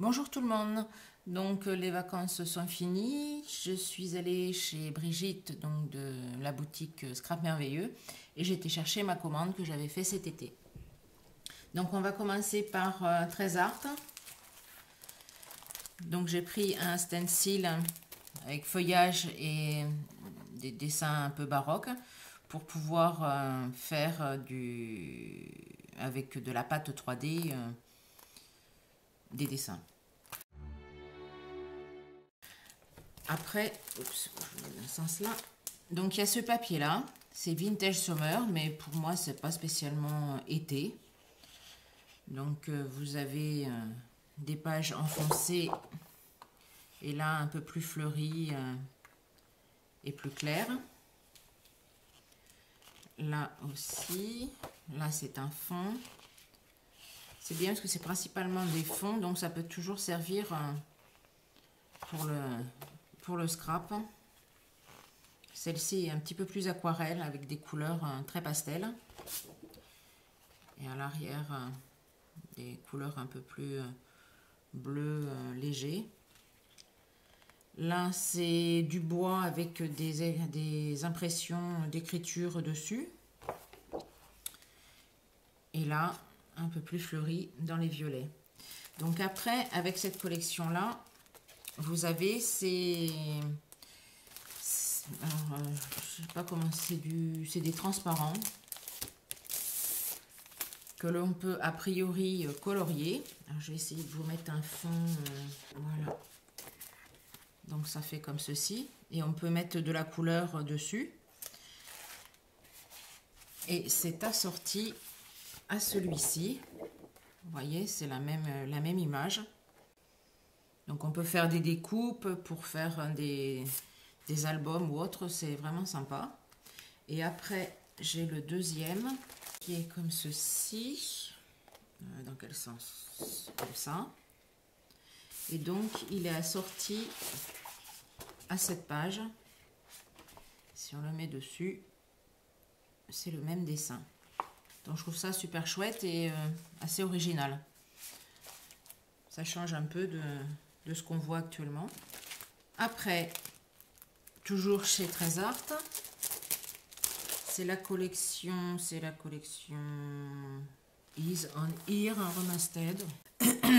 Bonjour tout le monde, donc les vacances sont finies, je suis allée chez Brigitte donc de la boutique Scrap Merveilleux et j'ai été chercher ma commande que j'avais fait cet été. Donc on va commencer par Trésart. Donc j'ai pris un stencil avec feuillage et des dessins un peu baroques pour pouvoir faire avec de la pâte 3D des dessins. Après, oups, je vais dans ce sens-là. Donc il y a ce papier-là, c'est Vintage Summer, mais pour moi c'est pas spécialement été. Donc vous avez des pages enfoncées et là un peu plus fleuries et plus claires. Là aussi, là c'est un fond. C'est bien parce que c'est principalement des fonds, donc ça peut toujours servir pour le scrap. Celle-ci est un petit peu plus aquarelle avec des couleurs très pastel. Et à l'arrière, des couleurs un peu plus bleu léger. Là, c'est du bois avec des impressions d'écriture dessus. Et là, un peu plus fleuri dans les violets. Donc après, avec cette collection-là, vous avez ces... Alors, je sais pas comment c'est des transparents que l'on peut a priori colorier. Alors, je vais essayer de vous mettre un fond, voilà. Donc ça fait comme ceci et on peut mettre de la couleur dessus. Et c'est assorti à celui-ci. Vous voyez, c'est la même image. Donc on peut faire des découpes pour faire des albums ou autre, c'est vraiment sympa. Et après, j'ai le deuxième qui est comme ceci. Dans quel sens? Comme ça. Et donc, il est assorti à cette page. Si on le met dessus, c'est le même dessin. Donc, je trouve ça super chouette et assez original. Ça change un peu de ce qu'on voit actuellement. Après, toujours chez Trésart, c'est la collection Is on Here Remastered.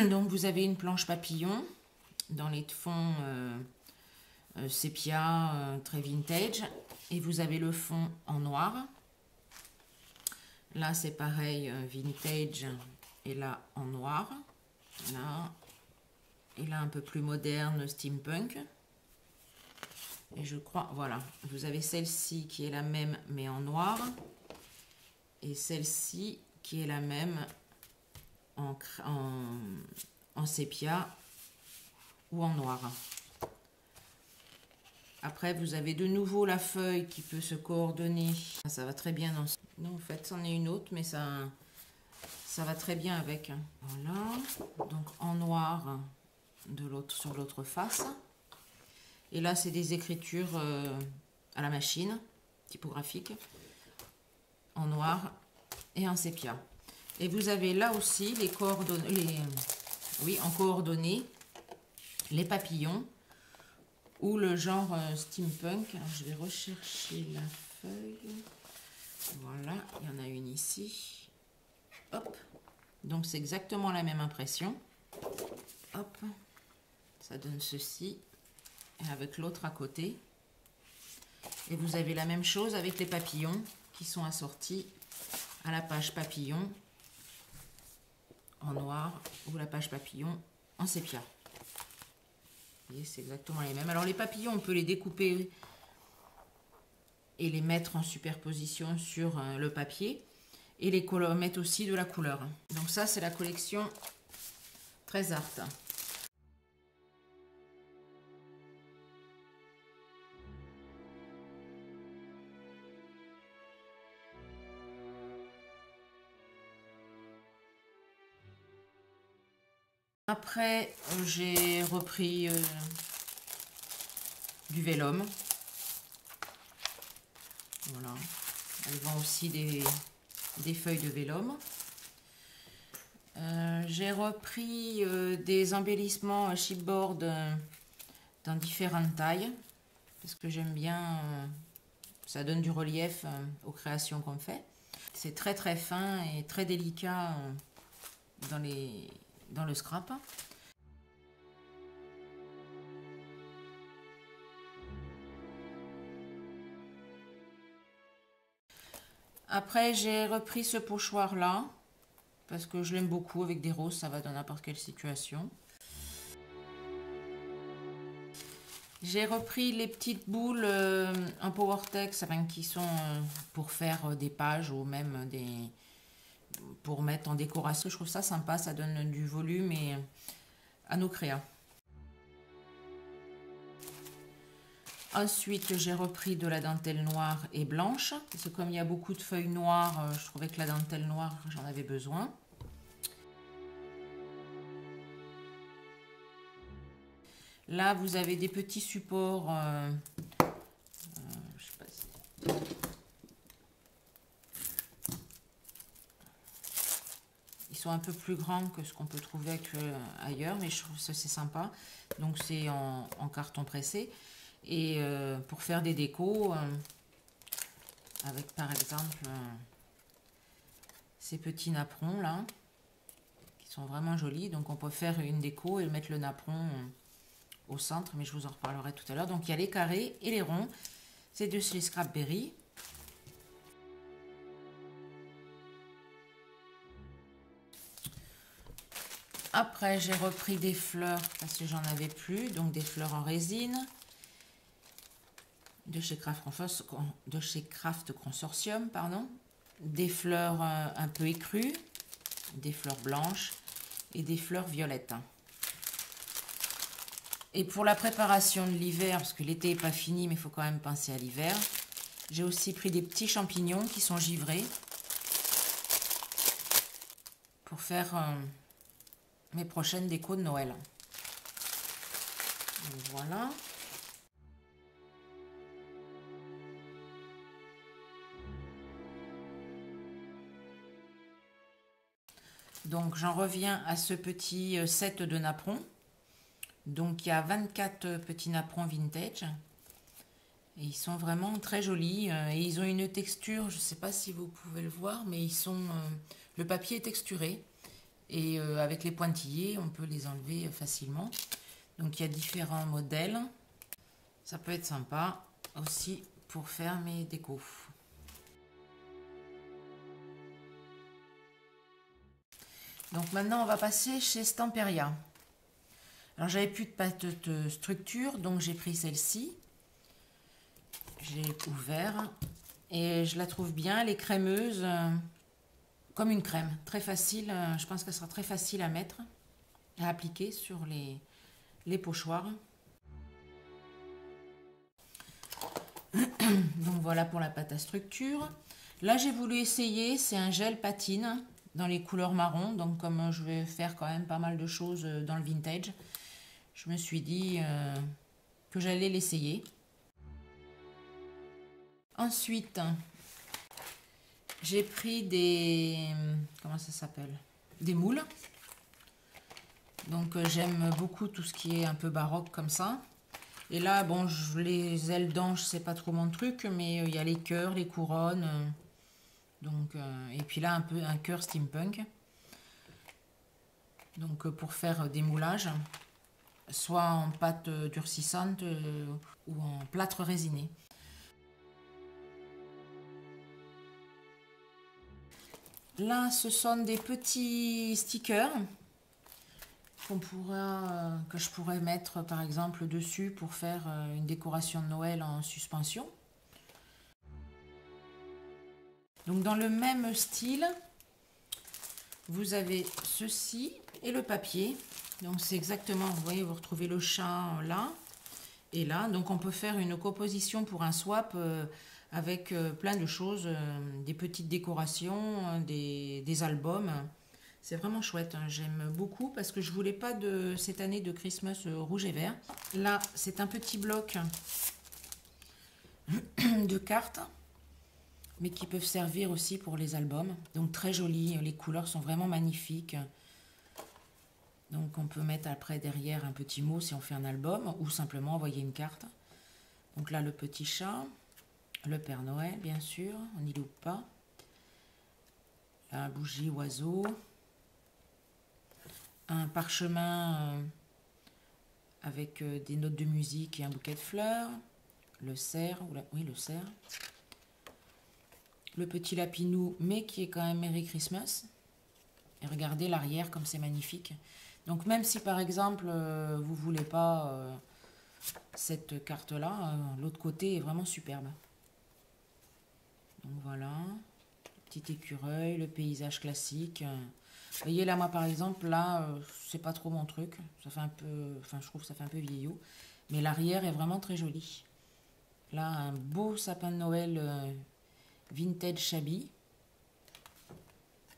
Donc vous avez une planche papillon dans les fonds sépia très vintage et vous avez le fond en noir. Là c'est pareil, vintage, et là en noir. Là et là un peu plus moderne, steampunk. Et je crois, voilà, vous avez celle-ci qui est la même mais en noir. Et celle-ci qui est la même en sépia ou en noir. Après, vous avez de nouveau la feuille qui peut se coordonner. Ça va très bien dans ce... Non, en fait, c'en est une autre, mais ça va très bien avec. Voilà, donc en noir sur l'autre face. Et là, c'est des écritures à la machine, typographique, en noir et en sépia. Et vous avez là aussi les coordonnées, en coordonnées, les papillons ou le genre steampunk. Alors, je vais rechercher la feuille. Voilà, il y en a une ici. Hop. Donc c'est exactement la même impression. Hop. Ça donne ceci. Et avec l'autre à côté. Et vous avez la même chose avec les papillons qui sont assortis à la page papillon en noir ou la page papillon en sépia. Vous voyez, c'est exactement les mêmes. Alors les papillons, on peut les découper et les mettre en superposition sur le papier et les mettre aussi de la couleur. Donc ça, c'est la collection Trésart. Après, j'ai repris du vélum. Voilà. Elle vend aussi des feuilles de vélum. J'ai repris des embellissements chipboard dans différentes tailles parce que j'aime bien, ça donne du relief aux créations qu'on fait. C'est très très fin et très délicat dans le scrap. Après, j'ai repris ce pochoir là parce que je l'aime beaucoup. Avec des roses, ça va dans n'importe quelle situation. J'ai repris les petites boules en Powertex qui sont pour faire des pages ou même pour mettre en décoration. Je trouve ça sympa, ça donne du volume à nos créas. Ensuite, j'ai repris de la dentelle noire et blanche. Parce que comme il y a beaucoup de feuilles noires, je trouvais que la dentelle noire, j'en avais besoin. Là, vous avez des petits supports. Je sais pas si... Ils sont un peu plus grands que ce qu'on peut trouver ailleurs, mais je trouve ça c'est sympa. Donc c'est en carton pressé. Et pour faire des décos, avec par exemple ces petits napperons là, qui sont vraiment jolis. Donc on peut faire une déco et mettre le napperon au centre, mais je vous en reparlerai tout à l'heure. Donc il y a les carrés et les ronds. C'est de chez Scrapberry. Après, j'ai repris des fleurs parce que j'en avais plus, donc des fleurs en résine de chez Craft Consortium, pardon. Des fleurs un peu écrues, des fleurs blanches et des fleurs violettes. Et pour la préparation de l'hiver, parce que l'été n'est pas fini, mais il faut quand même penser à l'hiver, j'ai aussi pris des petits champignons qui sont givrés pour faire mes prochaines décos de Noël. Donc, voilà. Donc j'en reviens à ce petit set de napperons. Donc il y a 24 petits napperons vintage. Et ils sont vraiment très jolis. Et ils ont une texture, je ne sais pas si vous pouvez le voir, mais le papier est texturé. Et avec les pointillés, on peut les enlever facilement. Donc il y a différents modèles. Ça peut être sympa aussi pour faire mes décos. Donc maintenant, on va passer chez Stamperia. Alors j'avais plus de pâte de structure, donc j'ai pris celle-ci. J'ai ouvert et je la trouve bien. Elle est crémeuse, comme une crème, très facile. Je pense qu'elle sera très facile à mettre, à appliquer sur les pochoirs. Donc voilà pour la pâte à structure. Là j'ai voulu essayer, c'est un gel patine dans les couleurs marron. Donc comme je vais faire quand même pas mal de choses dans le vintage, je me suis dit que j'allais l'essayer. Ensuite, j'ai pris comment ça s'appelle? Des moules. Donc j'aime beaucoup tout ce qui est un peu baroque comme ça. Et là, bon, les ailes d'ange, c'est pas trop mon truc, mais il y a les cœurs, les couronnes. Et puis là, un peu un cœur steampunk. Donc pour faire des moulages, soit en pâte durcissante ou en plâtre résiné. Là, ce sont des petits stickers que je pourrais mettre par exemple dessus pour faire une décoration de Noël en suspension. Donc dans le même style, vous avez ceci et le papier. Donc c'est exactement, vous voyez, vous retrouvez le chat là et là. Donc on peut faire une composition pour un swap avec plein de choses, des petites décorations, des albums. C'est vraiment chouette, hein. J'aime beaucoup parce que je voulais pas de cette année de Christmas rouge et vert. Là, c'est un petit bloc de cartes, mais qui peuvent servir aussi pour les albums. Donc très joli, les couleurs sont vraiment magnifiques. Donc on peut mettre après derrière un petit mot si on fait un album ou simplement envoyer une carte. Donc là le petit chat, le Père Noël bien sûr, on n'y loupe pas. La bougie oiseau, un parchemin avec des notes de musique et un bouquet de fleurs, le cerf, oui le cerf, le petit lapinou mais qui est quand même Merry Christmas. Et regardez l'arrière comme c'est magnifique. Donc même si par exemple vous voulez pas cette carte là, l'autre côté est vraiment superbe. Donc voilà, petit écureuil, le paysage classique. Vous voyez là moi par exemple là c'est pas trop mon truc, ça fait un peu, enfin je trouve que ça fait un peu vieillot, mais l'arrière est vraiment très joli. Là un beau sapin de Noël vintage shabby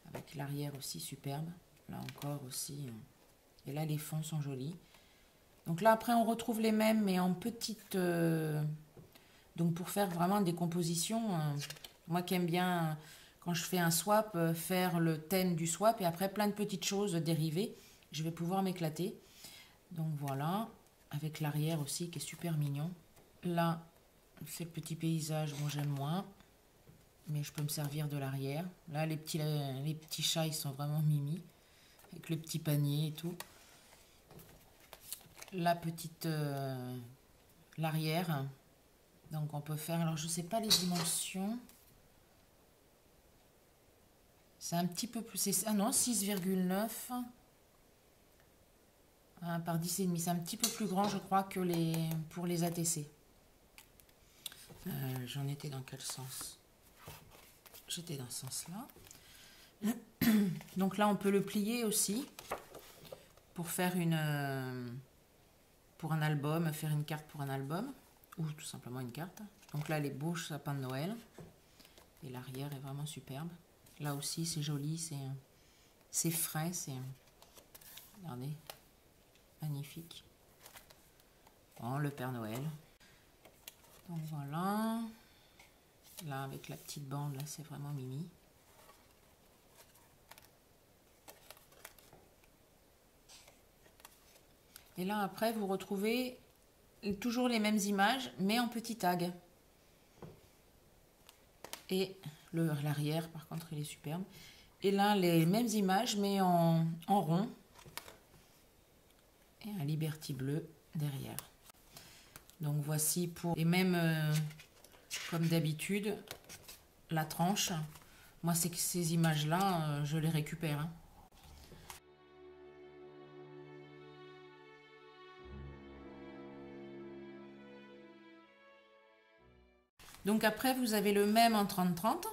avec l'arrière aussi superbe. Là encore aussi. Et là, les fonds sont jolis. Donc là, après, on retrouve les mêmes, mais en petites... donc pour faire vraiment des compositions, moi qui aime bien, quand je fais un swap, faire le thème du swap et après plein de petites choses dérivées, je vais pouvoir m'éclater. Donc voilà, avec l'arrière aussi qui est super mignon. Là, c'est le petit paysage, bon j'aime moins, mais je peux me servir de l'arrière. Là, les petits chats, ils sont vraiment mimi, avec le petit panier et tout. La petite l'arrière, donc on peut faire, alors je sais pas les dimensions, c'est un petit peu plus, ah non 6,9 par 10,5, c'est un petit peu plus grand je crois que pour les ATC. J'en étais dans quel sens? J'étais dans ce sens là. Donc là on peut le plier aussi pour faire pour un album, faire une carte pour un album, ou tout simplement une carte. Donc là, les beaux sapins de Noël. Et l'arrière est vraiment superbe. Là aussi, c'est joli, c'est frais, c'est... Regardez, magnifique. Bon, le Père Noël. Donc voilà. Là, avec la petite bande, là, c'est vraiment mimi. Et là, après, vous retrouvez toujours les mêmes images, mais en petit tag. Et l'arrière, par contre, il est superbe. Et là, les mêmes images, mais en rond. Et un Liberty bleu derrière. Donc voici pour... Et même, comme d'habitude, la tranche. Moi, c'est que ces images-là, je les récupère. Hein. Donc après, vous avez le même en 30-30.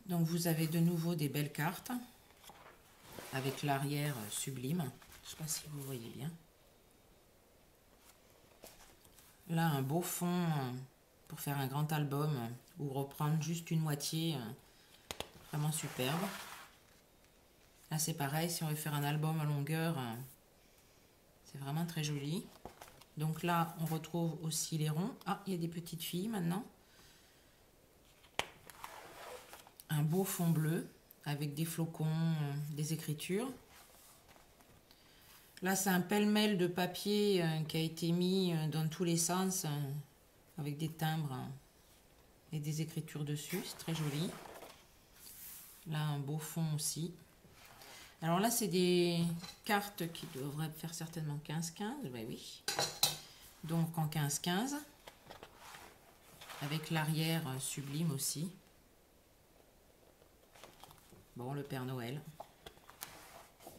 Donc vous avez de nouveau des belles cartes avec l'arrière sublime. Je ne sais pas si vous voyez bien. Là, un beau fond pour faire un grand album ou reprendre juste une moitié. Vraiment superbe. Là, c'est pareil, si on veut faire un album à longueur, c'est vraiment très joli. Donc là, on retrouve aussi les ronds. Ah, il y a des petites filles maintenant. Un beau fond bleu avec des flocons, des écritures. Là, c'est un pêle-mêle de papier qui a été mis dans tous les sens avec des timbres et des écritures dessus. C'est très joli. Là, un beau fond aussi. Alors là, c'est des cartes qui devraient faire certainement 15-15. Ben oui. Donc en 15-15. Avec l'arrière sublime aussi. Bon, le Père Noël.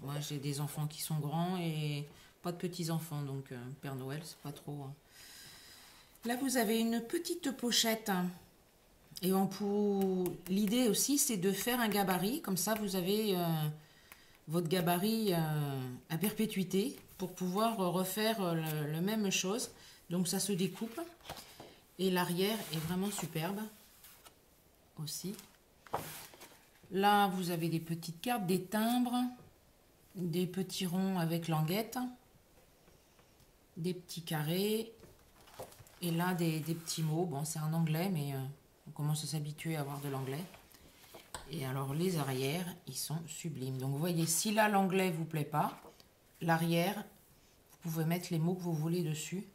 Moi, j'ai des enfants qui sont grands et pas de petits-enfants. Donc, Père Noël, c'est pas trop... Hein. Là, vous avez une petite pochette. Et l'idée aussi, c'est de faire un gabarit. Comme ça, vous avez votre gabarit à perpétuité pour pouvoir refaire la même chose. Donc, ça se découpe. Et l'arrière est vraiment superbe aussi. Là, vous avez des petites cartes, des timbres, des petits ronds avec languettes, des petits carrés, et là, des petits mots. Bon, c'est en anglais, mais on commence à s'habituer à avoir de l'anglais. Et alors les arrières, ils sont sublimes. Donc vous voyez, si là l'anglais vous plaît pas, l'arrière, vous pouvez mettre les mots que vous voulez dessus.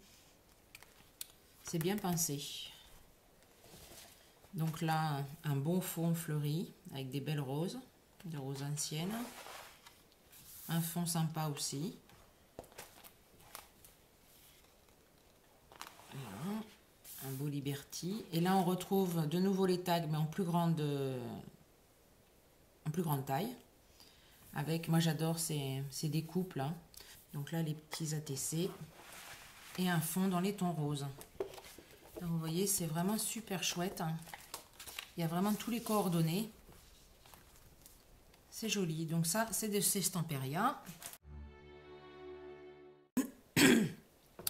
C'est bien pensé. Donc là, un bon fond fleuri avec des belles roses, des roses anciennes. Un fond sympa aussi. Voilà. Un beau Liberty. Et là, on retrouve de nouveau les tags, mais en plus grande taille. Avec, moi j'adore ces découpes là. Donc là, les petits ATC. Et un fond dans les tons roses. Donc vous voyez, c'est vraiment super chouette. Il y a vraiment tous les coordonnées. C'est joli. Donc ça, c'est de ces Stamperia.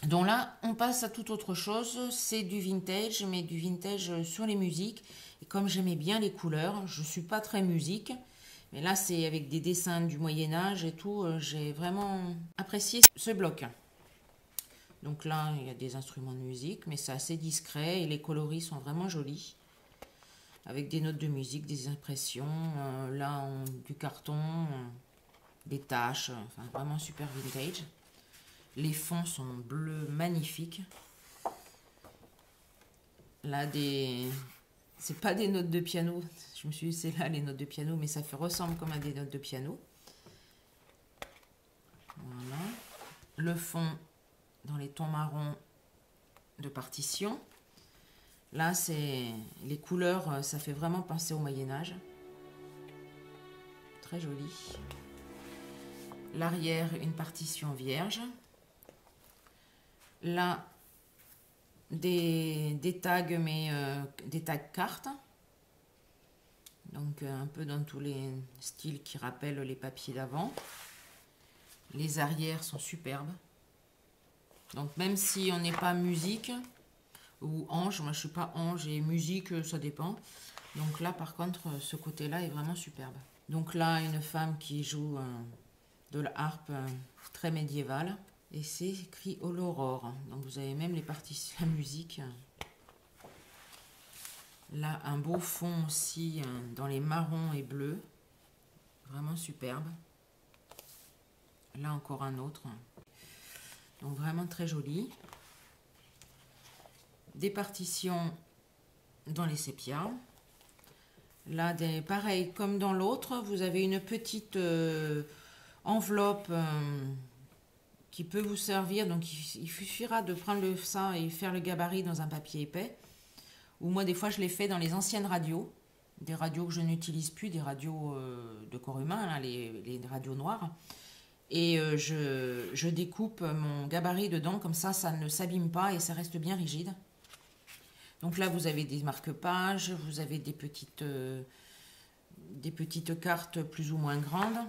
Donc là, on passe à toute autre chose. C'est du vintage, mais du vintage sur les musiques. Et comme j'aimais bien les couleurs, je ne suis pas très musique. Mais là, c'est avec des dessins du Moyen-Âge et tout. J'ai vraiment apprécié ce bloc. Donc là, il y a des instruments de musique, mais c'est assez discret. Et les coloris sont vraiment jolis. Avec des notes de musique, des impressions. Là, du carton, des taches. Enfin, vraiment super vintage. Les fonds sont bleus magnifiques. Là, c'est pas des notes de piano. Je me suis dit, c'est là les notes de piano, mais ça ressemble comme à des notes de piano. Voilà. Le fond dans les tons marrons de partition. Là, c'est les couleurs, ça fait vraiment penser au Moyen-Âge. Très joli. L'arrière, une partition vierge. Là, des tags, mais des tags cartes. Donc, un peu dans tous les styles qui rappellent les papiers d'avant. Les arrières sont superbes. Donc, même si on n'est pas musique ou ange, moi je suis pas ange et musique, ça dépend. Donc là, par contre, ce côté-là est vraiment superbe. Donc là, une femme qui joue de la harpe très médiévale. Et c'est écrit au l'aurore. Donc vous avez même les parties de la musique. Là, un beau fond aussi dans les marrons et bleus. Vraiment superbe. Là, encore un autre. Donc vraiment très joli. Des partitions dans les sépias. Là, pareil, comme dans l'autre, vous avez une petite enveloppe qui peut vous servir. Donc, il suffira de prendre ça et faire le gabarit dans un papier épais. Ou moi, des fois, je l'ai fait dans les anciennes radios. Des radios que je n'utilise plus, des radios de corps humain, hein, les radios noires. Et je découpe mon gabarit dedans, comme ça ne s'abîme pas et ça reste bien rigide. Donc là, vous avez des marque-pages, vous avez des petites cartes plus ou moins grandes.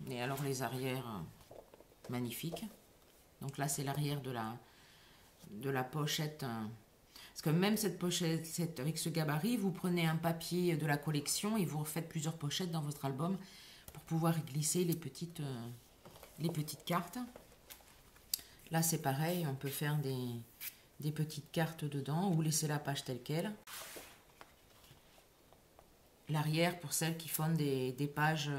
Et alors les arrières, magnifiques. Donc là, c'est l'arrière de la pochette. Parce que même cette pochette, avec ce gabarit, vous prenez un papier de la collection et vous refaites plusieurs pochettes dans votre album pour pouvoir y glisser les petites cartes. Là, c'est pareil, on peut faire des petites cartes dedans ou laisser la page telle quelle. L'arrière, pour celles qui font des pages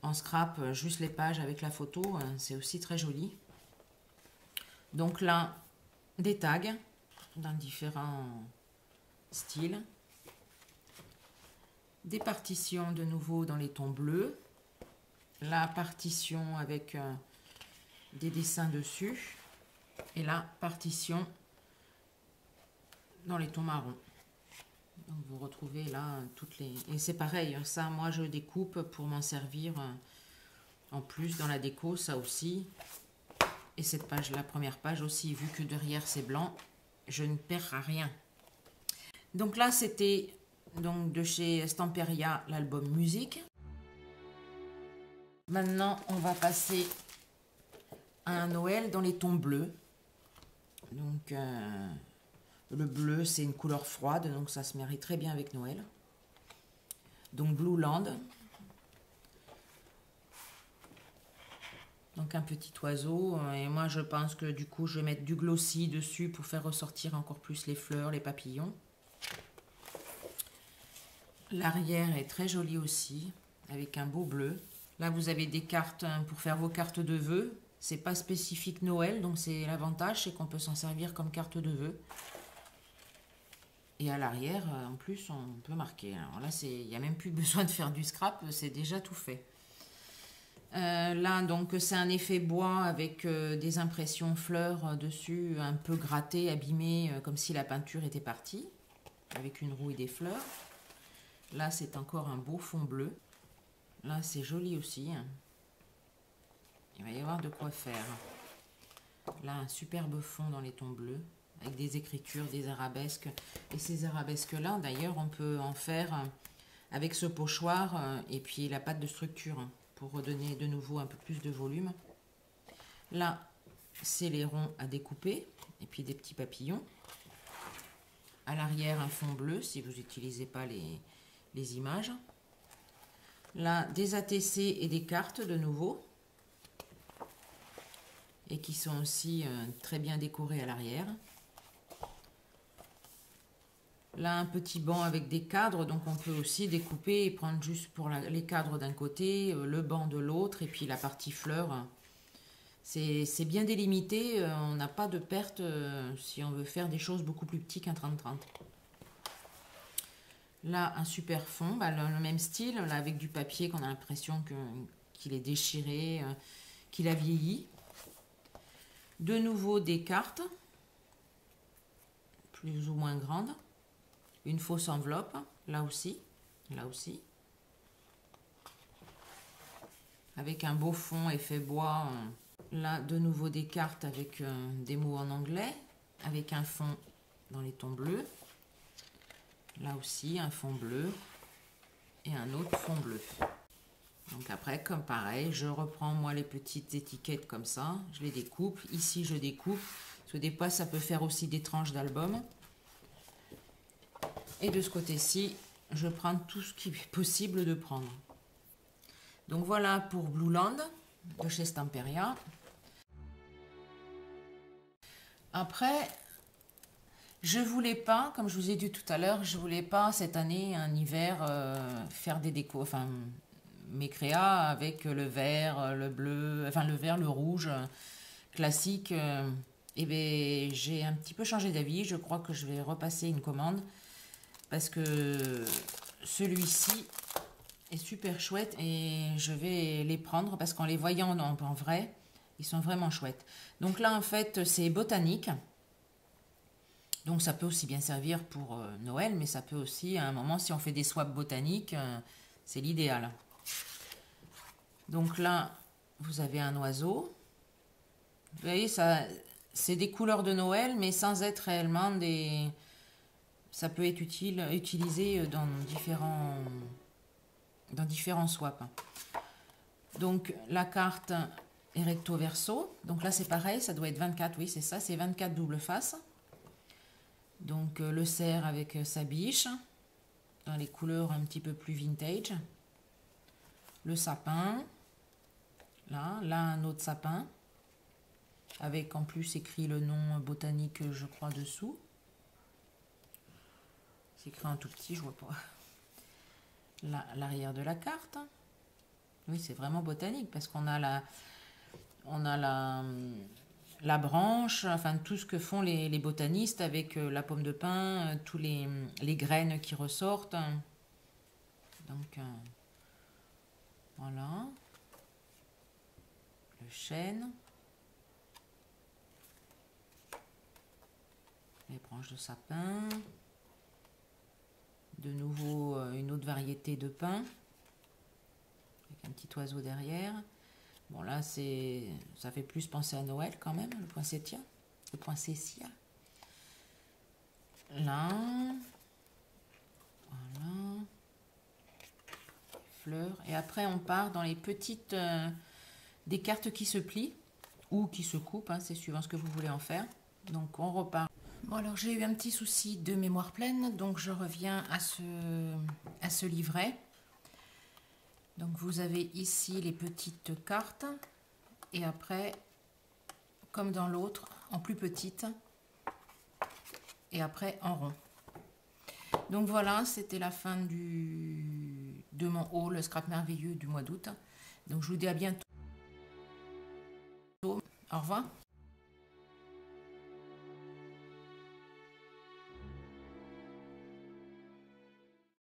en scrap, juste les pages avec la photo, c'est aussi très joli. Donc là, des tags dans différents styles. Des partitions de nouveau dans les tons bleus. La partition avec des dessins dessus. Et la partition dans les tons marrons. Donc vous retrouvez là toutes les... Et c'est pareil, ça moi je découpe pour m'en servir en plus dans la déco, ça aussi. Et cette page, la première page aussi, vu que derrière c'est blanc, je ne perds rien. Donc là c'était donc de chez Stamperia l'album musique. Maintenant on va passer à un Noël dans les tons bleus. Donc le bleu c'est une couleur froide, donc ça se marie très bien avec Noël. Donc Blue Land. Donc un petit oiseau, et moi je pense que du coup je vais mettre du glossy dessus pour faire ressortir encore plus les fleurs, les papillons. L'arrière est très joli aussi, avec un beau bleu. Là, vous avez des cartes pour faire vos cartes de vœux. C'est pas spécifique Noël, donc c'est l'avantage, c'est qu'on peut s'en servir comme carte de vœux. Et à l'arrière, en plus, on peut marquer. Alors là, il n'y a même plus besoin de faire du scrap, c'est déjà tout fait. Là, donc, c'est un effet bois avec des impressions fleurs dessus, un peu grattées, abîmées, comme si la peinture était partie, avec une roue et des fleurs. Là, c'est encore un beau fond bleu. Là, c'est joli aussi. Il va y avoir de quoi faire. Là, un superbe fond dans les tons bleus, avec des écritures, des arabesques. Et ces arabesques-là, d'ailleurs, on peut en faire avec ce pochoir et puis la pâte de structure, pour redonner de nouveau un peu plus de volume. Là, c'est les ronds à découper, et puis des petits papillons. À l'arrière, un fond bleu, si vous n'utilisez pas les images. Là, des ATC et des cartes de nouveau, et qui sont aussi très bien décorées à l'arrière. Là, un petit banc avec des cadres, donc on peut aussi découper et prendre juste pour les cadres d'un côté, le banc de l'autre, et puis la partie fleurs. C'est bien délimité, on n'a pas de perte si on veut faire des choses beaucoup plus petites qu'un 30-30. Là, un super fond, le même style, là, avec du papier qu'on a l'impression qu'il est déchiré, qu'il a vieilli. De nouveau des cartes, plus ou moins grandes. Une fausse enveloppe, là aussi, avec un beau fond effet bois. Là, de nouveau des cartes avec des mots en anglais, avec un fond dans les tons bleus. Là aussi, un fond bleu et un autre fond bleu. Donc après, comme pareil, je reprends moi les petites étiquettes comme ça, je les découpe. Ici, je découpe, parce que des fois, ça peut faire aussi des tranches d'album. Et de ce côté-ci, je prends tout ce qui est possible de prendre. Donc voilà pour Blueland de chez Stamperia. Après, je voulais pas, comme je vous ai dit tout à l'heure, je voulais pas cette année, un hiver, faire des décos, enfin mes créas avec le vert, le bleu, enfin le vert, le rouge classique. Et bien j'ai un petit peu changé d'avis. Je crois que je vais repasser une commande. Parce que celui-ci est super chouette et je vais les prendre parce qu'en les voyant en vrai, ils sont vraiment chouettes. Donc là, en fait, c'est botanique. Donc ça peut aussi bien servir pour Noël, mais ça peut aussi, à un moment, si on fait des swaps botaniques, c'est l'idéal. Donc là, vous avez un oiseau. Vous voyez, ça, c'est des couleurs de Noël, mais sans être réellement des... Ça peut être utilisé dans différents swaps. Donc la carte est recto verso. Donc là c'est pareil, ça doit être 24, oui c'est ça, c'est 24 double face. Donc le cerf avec sa biche, dans les couleurs un petit peu plus vintage. Le sapin, là un autre sapin, avec en plus écrit le nom botanique je crois dessous. C'est écrit en tout petit, je vois pas. Là, l'arrière de la carte. Oui, c'est vraiment botanique parce qu'on a la branche, enfin tout ce que font les botanistes avec la pomme de pin, tous les graines qui ressortent. Donc voilà. Le chêne. Les branches de sapin. De nouveau, une autre variété de pin, avec un petit oiseau derrière. Bon, là, ça fait plus penser à Noël quand même, le poinsettia. Le poinsettia. Là. Voilà. Fleurs. Et après, on part dans les petites... des cartes qui se plient ou qui se coupent, hein, c'est suivant ce que vous voulez en faire. Donc, on repart. Bon, alors j'ai eu un petit souci de mémoire pleine, donc je reviens à ce livret. Donc vous avez ici les petites cartes et après, comme dans l'autre, en plus petite et après en rond. Donc voilà, c'était la fin de mon haul, le scrap merveilleux du mois d'août. Donc je vous dis à bientôt. Au revoir.